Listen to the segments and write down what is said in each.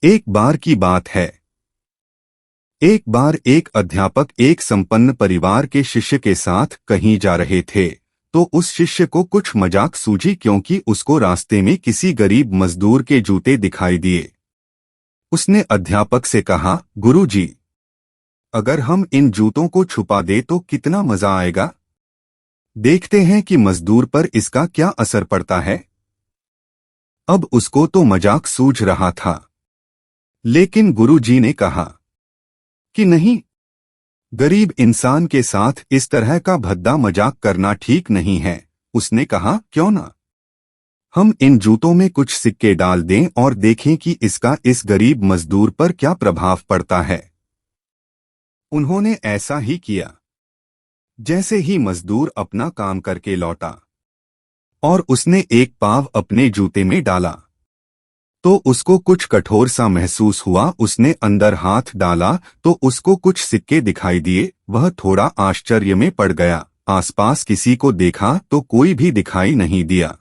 एक बार की बात है। एक बार एक अध्यापक एक संपन्न परिवार के शिष्य के साथ कहीं जा रहे थे, तो उस शिष्य को कुछ मजाक सूझी क्योंकि उसको रास्ते में किसी गरीब मजदूर के जूते दिखाई दिए। उसने अध्यापक से कहा, गुरुजी, अगर हम इन जूतों को छुपा दे तो कितना मजा आएगा। देखते हैं कि मजदूर पर इसका क्या असर पड़ता है। अब उसको तो मजाक सूझ रहा था, लेकिन गुरुजी ने कहा कि नहीं, गरीब इंसान के साथ इस तरह का भद्दा मजाक करना ठीक नहीं है। उसने कहा, क्यों ना हम इन जूतों में कुछ सिक्के डाल दें और देखें कि इसका इस गरीब मजदूर पर क्या प्रभाव पड़ता है। उन्होंने ऐसा ही किया। जैसे ही मजदूर अपना काम करके लौटा और उसने एक पाव अपने जूते में डाला, तो उसको कुछ कठोर सा महसूस हुआ। उसने अंदर हाथ डाला तो उसको कुछ सिक्के दिखाई दिए। वह थोड़ा आश्चर्य में पड़ गया। आसपास किसी को देखा तो कोई भी दिखाई नहीं दिया।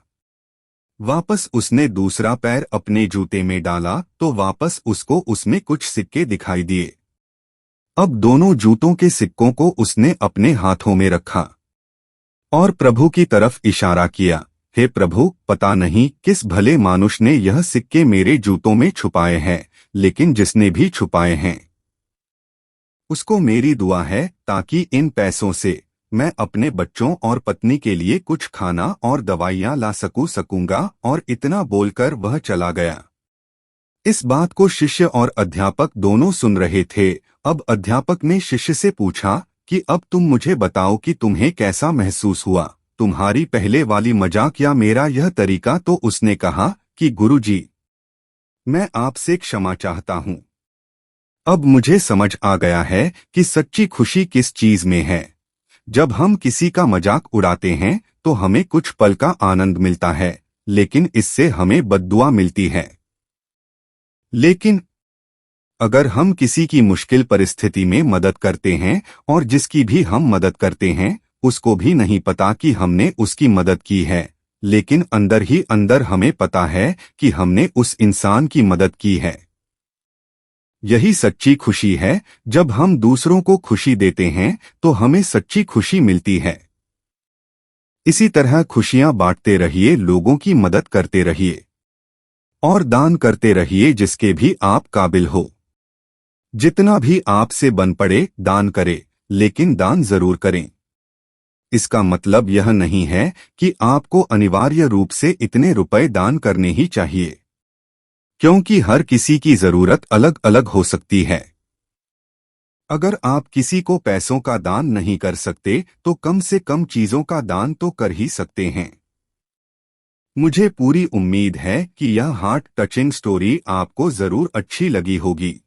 वापस उसने दूसरा पैर अपने जूते में डाला तो वापस उसको उसमें कुछ सिक्के दिखाई दिए। अब दोनों जूतों के सिक्कों को उसने अपने हाथों में रखा और प्रभु की तरफ इशारा किया, हे प्रभु, पता नहीं किस भले मानुष ने यह सिक्के मेरे जूतों में छुपाए हैं, लेकिन जिसने भी छुपाए हैं उसको मेरी दुआ है ताकि इन पैसों से मैं अपने बच्चों और पत्नी के लिए कुछ खाना और दवाइयां ला सकूंगा। और इतना बोलकर वह चला गया। इस बात को शिष्य और अध्यापक दोनों सुन रहे थे। अब अध्यापक ने शिष्य से पूछा कि अब तुम मुझे बताओ कि तुम्हें कैसा महसूस हुआ, तुम्हारी पहले वाली मजाक या मेरा यह तरीका। तो उसने कहा कि गुरुजी, मैं आपसे क्षमा चाहता हूँ। अब मुझे समझ आ गया है कि सच्ची खुशी किस चीज में है। जब हम किसी का मजाक उड़ाते हैं तो हमें कुछ पल का आनंद मिलता है, लेकिन इससे हमें बद्दुआ मिलती है। लेकिन अगर हम किसी की मुश्किल परिस्थिति में मदद करते हैं और जिसकी भी हम मदद करते हैं उसको भी नहीं पता कि हमने उसकी मदद की है, लेकिन अंदर ही अंदर हमें पता है कि हमने उस इंसान की मदद की है। यही सच्ची खुशी है। जब हम दूसरों को खुशी देते हैं तो हमें सच्ची खुशी मिलती है। इसी तरह खुशियां बांटते रहिए, लोगों की मदद करते रहिए और दान करते रहिए जिसके भी आप काबिल हो। जितना भी आपसे बन पड़े दान करें, लेकिन दान जरूर करें। इसका मतलब यह नहीं है कि आपको अनिवार्य रूप से इतने रुपए दान करने ही चाहिए, क्योंकि हर किसी की जरूरत अलग अलग हो सकती है। अगर आप किसी को पैसों का दान नहीं कर सकते तो कम से कम चीजों का दान तो कर ही सकते हैं। मुझे पूरी उम्मीद है कि यह हार्ट टचिंग स्टोरी आपको जरूर अच्छी लगी होगी।